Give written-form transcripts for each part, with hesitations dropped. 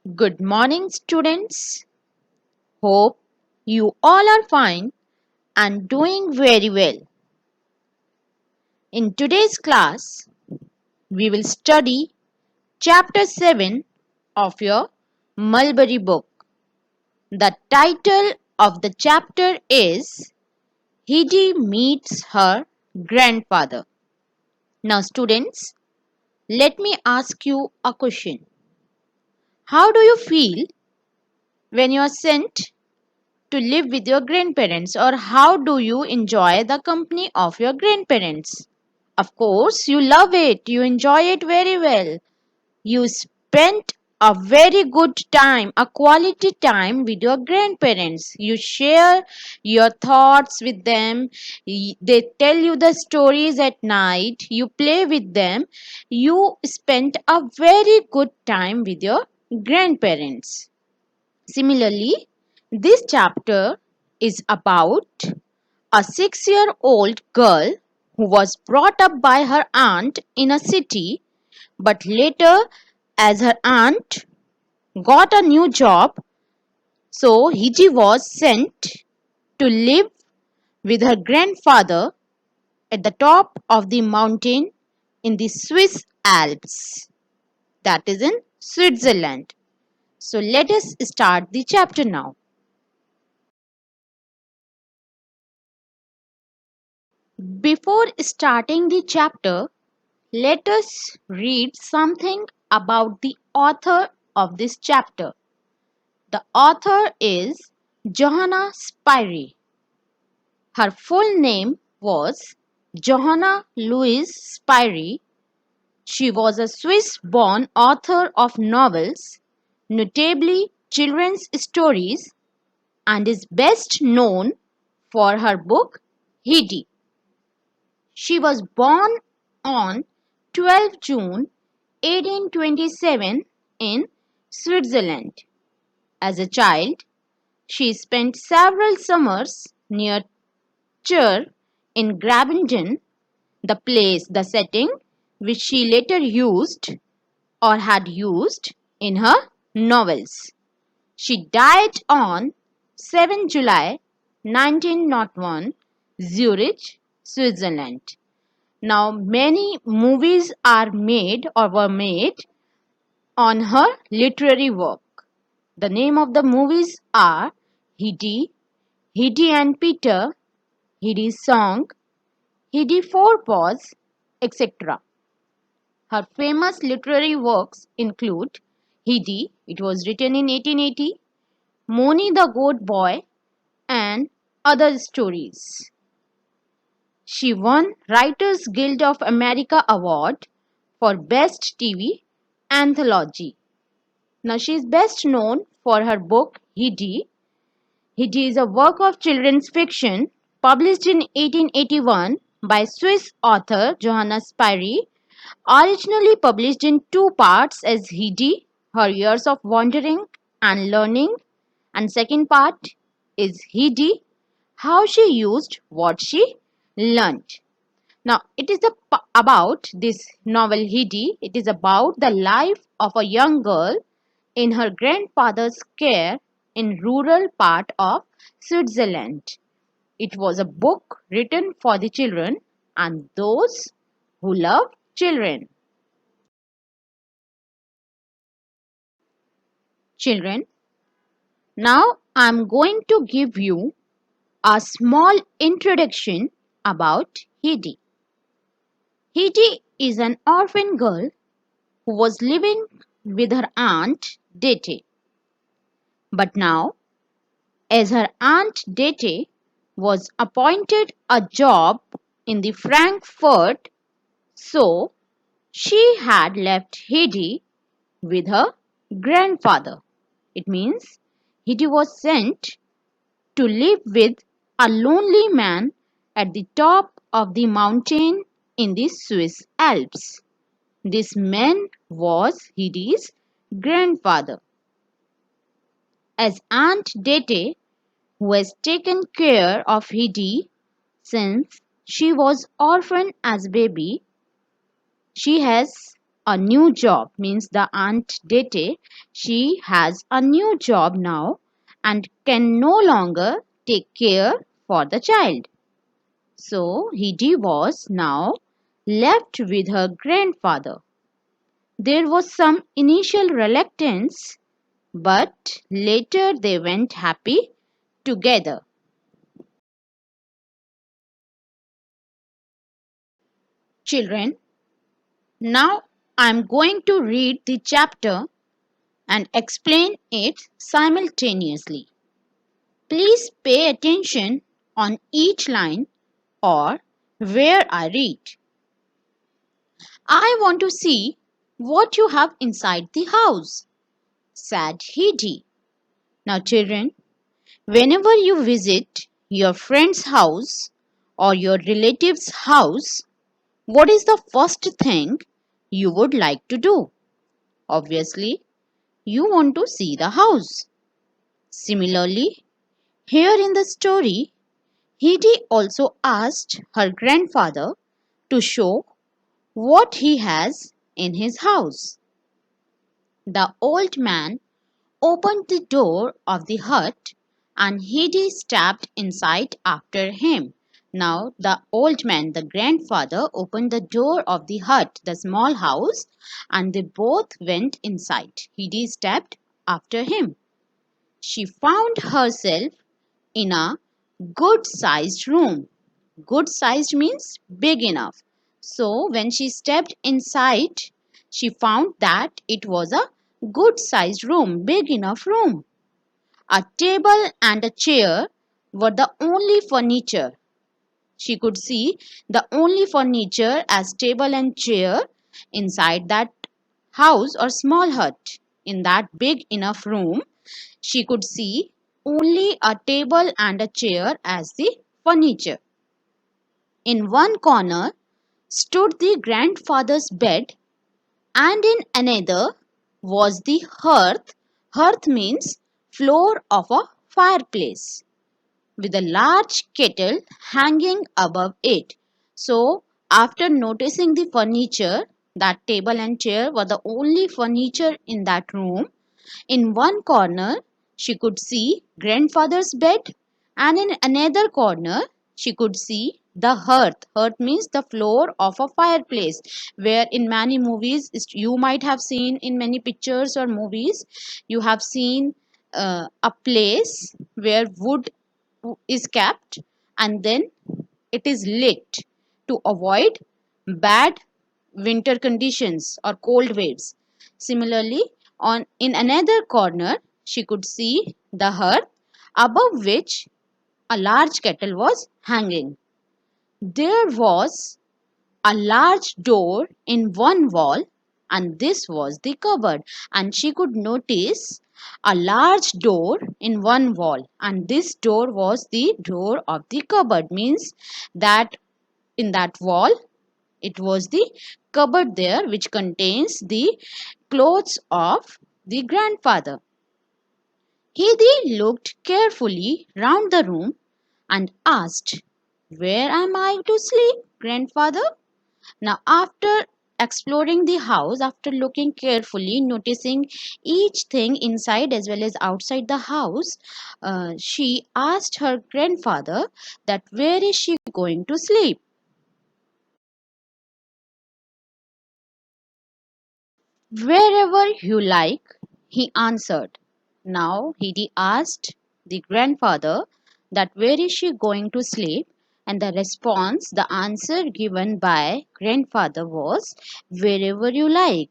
Good morning, students. Hope you all are fine and doing very well. In today's class, we will study Chapter 7 of your Mulberry book. The title of the chapter is Hedy Meets Her Grandfather. Now, students, let me ask you a question. How do you feel when you are sent to live with your grandparents, or how do you enjoy the company of your grandparents? Of course, you love it, you enjoy it very well. You spent a very good time, a quality time with your grandparents. You share your thoughts with them. They tell you the stories at night. You play with them. You spent a very good time with your grandparents. Similarly, this chapter is about a 6-year-old girl who was brought up by her aunt in a city, but later, as her aunt got a new job, so Hiji was sent to live with her grandfather at the top of the mountain in the Swiss Alps, that is in Switzerland. So let us start the chapter now. Before starting the chapter, let us read something about the author of this chapter. The author is Johanna Spyri. Her full name was Johanna Louise Spyri. She was a Swiss born author of novels, notably children's stories, and is best known for her book Hedy. She was born on 12 June 1827 in Switzerland. As a child, she spent several summers near Chur in Graubünden, the setting which she later used or had used in her novels. She died on 7 July 1901, Zurich, Switzerland. Now, many movies are made or were made on her literary work. The name of the movies are Hedy, Hedy and Peter, Hedy's Song, Hedy Four Paws, etc. Her famous literary works include Hedy, it was written in 1880, Moni the Goat Boy, and other stories. She won Writers Guild of America Award for Best TV Anthology. Now she is best known for her book Hedy. Hedy is a work of children's fiction published in 1881 by Swiss author Johanna Spyri, originally published in two parts as Hedy, Her Years of Wandering and Learning, and second part is Hedy, How She Used What She Learned. Now, it is about this novel Hedy. It is about the life of a young girl in her grandfather's care in rural part of Switzerland. It was a book written for the children and those who love children. Children, now I am going to give you a small introduction about Hedy. Hedy is an orphan girl who was living with her aunt Dete. But now, as her aunt Dete was appointed a job in the Frankfurt, so she had left Hedy with her grandfather. It means Hedy was sent to live with a lonely man at the top of the mountain in the Swiss Alps. This man was Hedy's grandfather. As Aunt Dete, who has taken care of Hedy since she was orphaned as baby, she has a new job, means the Aunt Dete, she has a new job now and can no longer take care for the child. So Hidi was now left with her grandfather. There was some initial reluctance, but later they went happy together. Children, now I am going to read the chapter and explain it simultaneously. Please pay attention on each line or where I read. I want to see what you have inside the house, said Hedi. Now, children, whenever you visit your friend's house or your relative's house, what is the first thing you would like to do? Obviously, you want to see the house. Similarly, here in the story, Hedi also asked her grandfather to show what he has in his house. The old man opened the door of the hut and Hedi stepped inside after him. Now the old man, the grandfather, opened the door of the hut, the small house, and they both went inside. Hedi stepped after him. She found herself in a good sized room. Good sized means big enough. So when she stepped inside, she found that it was a good sized room, big enough room. A table and a chair were the only furniture. She could see the only furniture as table and chair inside that house or small hut. In that big enough room, she could see only a table and a chair as the furniture. In one corner stood the grandfather's bed, and in another was the hearth. Hearth means floor of a fireplace, with a large kettle hanging above it. So, after noticing the furniture, that table and chair were the only furniture in that room. In one corner, she could see grandfather's bed, and in another corner, she could see the hearth. Hearth means the floor of a fireplace, where in many movies, you might have seen in many pictures or movies, you have seen a place where wood is kept and then it is lit to avoid bad winter conditions or cold waves. Similarly, on in another corner, she could see the hearth above which a large kettle was hanging. There was a large door in one wall, and this was the cupboard. And she could notice a large door in one wall, and this door was the door of the cupboard, means that in that wall it was the cupboard there which contains the clothes of the grandfather. Hedi looked carefully round the room and asked, "Where am I to sleep, grandfather?" Now, after exploring the house, after looking carefully, noticing each thing inside as well as outside the house, she asked her grandfather that where is she going to sleep? Wherever you like, he answered. Now he asked the grandfather that where is she going to sleep, and the answer given by grandfather was wherever you like.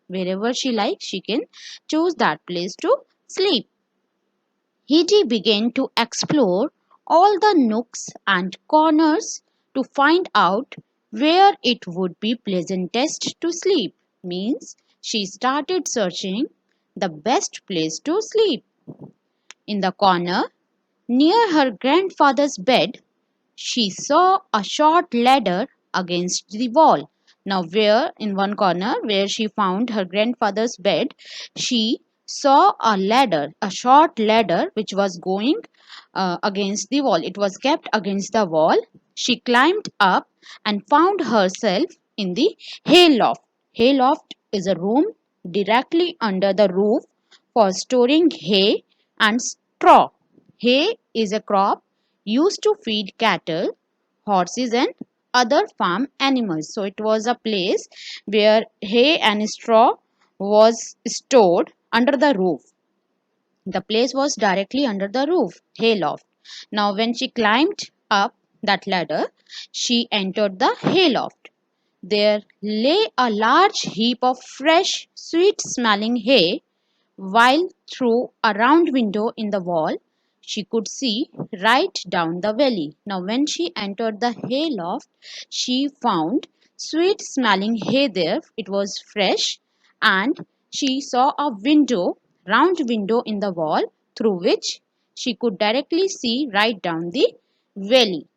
Wherever she likes, she can choose that place to sleep. Hedi began to explore all the nooks and corners to find out where it would be pleasantest to sleep. Means she started searching the best place to sleep. In the corner near her grandfather's bed, she saw a short ladder against the wall. Now, where in one corner where she found her grandfather's bed, she saw a ladder, a short ladder which was going against the wall. It was kept against the wall. She climbed up and found herself in the hayloft. Hayloft is a room directly under the roof for storing hay and straw. Hay is a crop used to feed cattle, horses, and other farm animals. So it was a place where hay and straw was stored under the roof. The place was directly under the roof, hayloft. Now, when she climbed up that ladder, she entered the hayloft. There lay a large heap of fresh, sweet smelling hay, while through a round window in the wall she could see right down the valley. Now, when she entered the hayloft, she found sweet smelling hay there. It was fresh, and she saw a round window in the wall through which she could directly see right down the valley.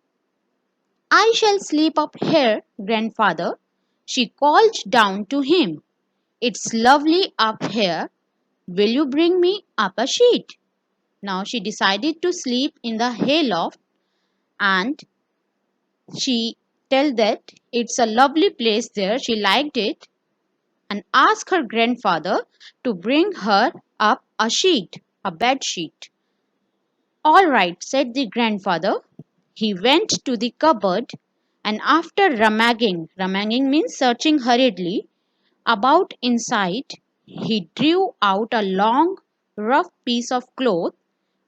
I shall sleep up here, grandfather, she called down to him. It's lovely up here. Will you bring me up a sheet? Now she decided to sleep in the hayloft, and she tell that it's a lovely place there. She liked it and asked her grandfather to bring her up a sheet, a bed sheet. All right, said the grandfather. He went to the cupboard and after rummaging means searching hurriedly, about inside, he drew out a long, rough piece of cloth,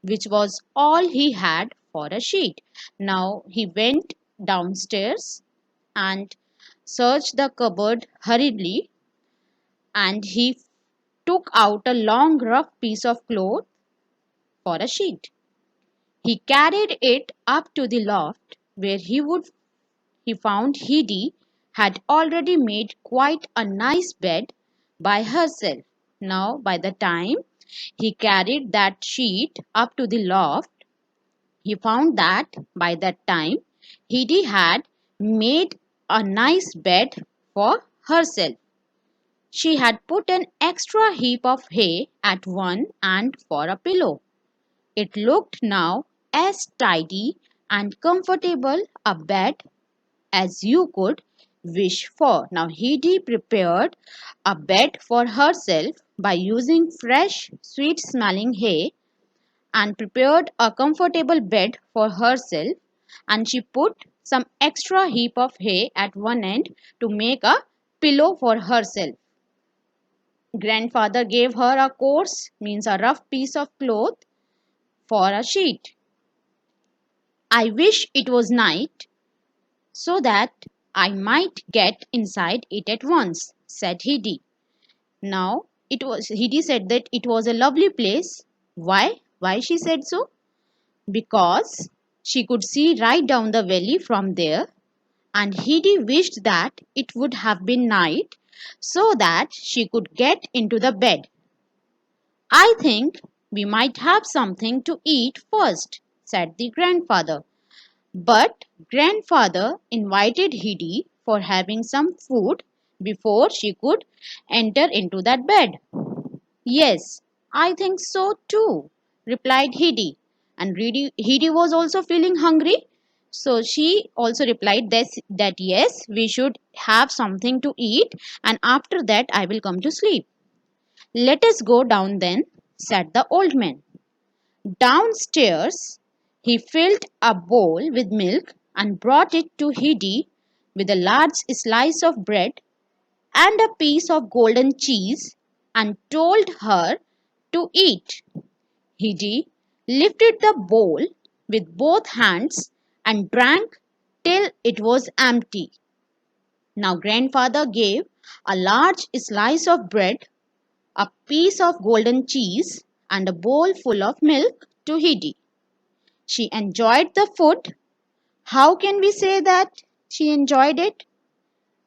which was all he had for a sheet. Now he went downstairs and searched the cupboard hurriedly, and he took out a long, rough piece of cloth for a sheet. He carried it up to the loft, where he found Hedy had already made quite a nice bed by herself. Now, by the time he carried that sheet up to the loft, he found that by that time Hedy had made a nice bed for herself. She had put an extra heap of hay at one end for a pillow. It looked now as tidy and comfortable a bed as you could wish for. Now, Hedy prepared a bed for herself by using fresh, sweet smelling hay and prepared a comfortable bed for herself, and she put some extra heap of hay at one end to make a pillow for herself. Grandfather gave her a coarse, means a rough piece of cloth for a sheet. I wish it was night so that I might get inside it at once, said Hedy. Now, Hedy said that it was a lovely place. Why? Why she said so? Because she could see right down the valley from there, and Hedy wished that it would have been night so that she could get into the bed. I think we might have something to eat first, said the grandfather. But grandfather invited Hedy for having some food before she could enter into that bed. Yes, I think so too, replied Hedy. And Hedy was also feeling hungry. So she also replied that yes, we should have something to eat, and after that I will come to sleep. Let us go down then, said the old man. Downstairs, he filled a bowl with milk and brought it to Hedy with a large slice of bread and a piece of golden cheese and told her to eat. Hedy lifted the bowl with both hands and drank till it was empty. Now, grandfather gave a large slice of bread, a piece of golden cheese, and a bowl full of milk to Hedy. She enjoyed the food. How can we say that she enjoyed it?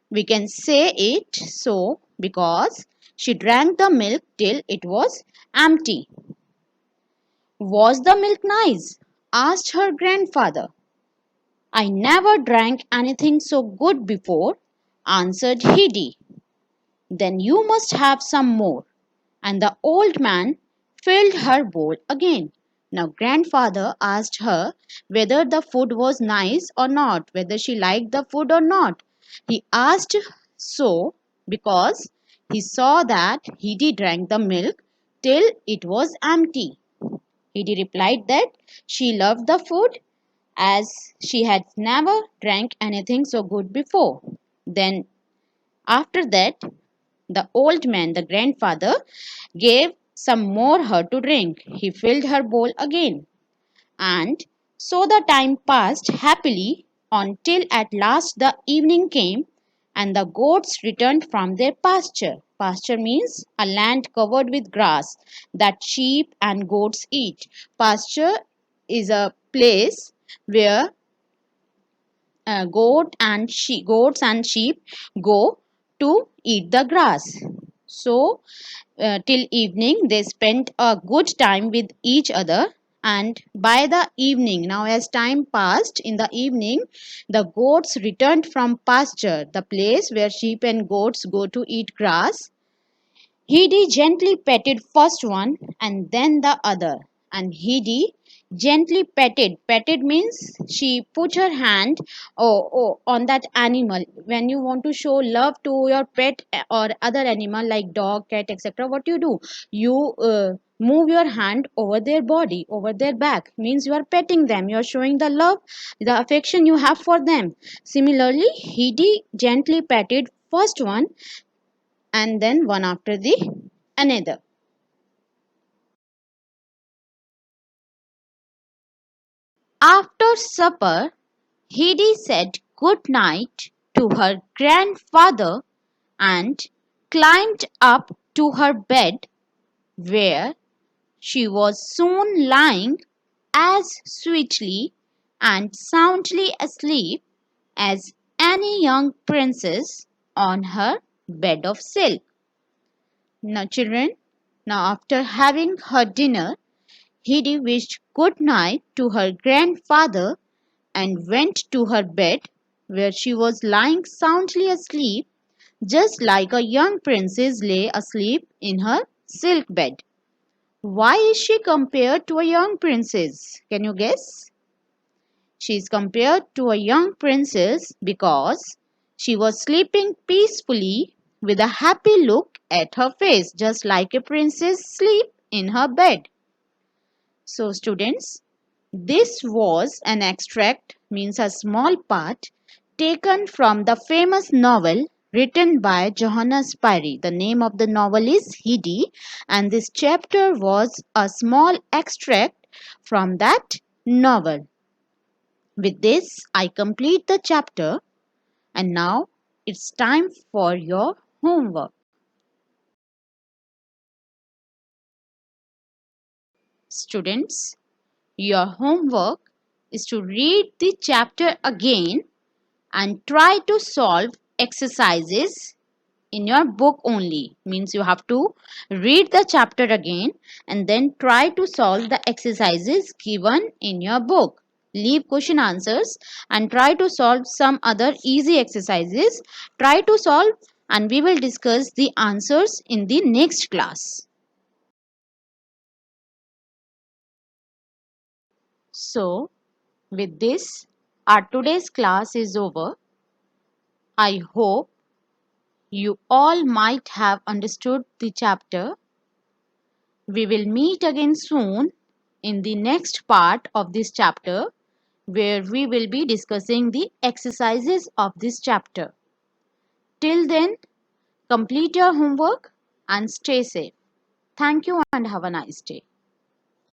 We can say it so because she drank the milk till it was empty. Was the milk nice? Asked her grandfather. I never drank anything so good before, answered Hedy. Then you must have some more. And the old man filled her bowl again. Now, grandfather asked her whether the food was nice or not, whether she liked the food or not. He asked so because he saw that Hidi drank the milk till it was empty. Hidi replied that she loved the food as she had never drank anything so good before. Then after that, the old man, the grandfather, gave some more her to drink. He filled her bowl again. And so the time passed happily until at last the evening came and the goats returned from their pasture. Pasture means a land covered with grass that sheep and goats eat. Pasture is a place where goats and sheep go to eat the grass. So till evening they spent a good time with each other, and by the evening, now as time passed, in the evening the goats returned from pasture, the place where sheep and goats go to eat grass. Hidi gently petted first one and then the other, and Hidi gently petted means she put her hand on that animal. When you want to show love to your pet or other animal like dog, cat, etc., what you move your hand over their body, over their back, means you are petting them, you are showing the love, the affection you have for them. Similarly, Hidi gently petted first one and then one after the another. After supper, Hedy said good night to her grandfather and climbed up to her bed, where she was soon lying as sweetly and soundly asleep as any young princess on her bed of silk. Now, children, now after having her dinner, Hedy wished good night to her grandfather and went to her bed, where she was lying soundly asleep, just like a young princess lay asleep in her silk bed. Why is she compared to a young princess? Can you guess? She is compared to a young princess because she was sleeping peacefully with a happy look at her face, just like a princess sleep in her bed. So students, this was an extract, means a small part, taken from the famous novel written by Johanna Spyri. The name of the novel is Hedy, and this chapter was a small extract from that novel. With this, I complete the chapter, and now it's time for your homework. Students, your homework is to read the chapter again and try to solve exercises in your book only. Means you have to read the chapter again and then try to solve the exercises given in your book. Leave question answers and try to solve some other easy exercises. Try to solve, and we will discuss the answers in the next class. So with this, our today's class is over. I hope you all might have understood the chapter. We will meet again soon in the next part of this chapter, where we will be discussing the exercises of this chapter. Till then, complete your homework and stay safe. Thank you and have a nice day.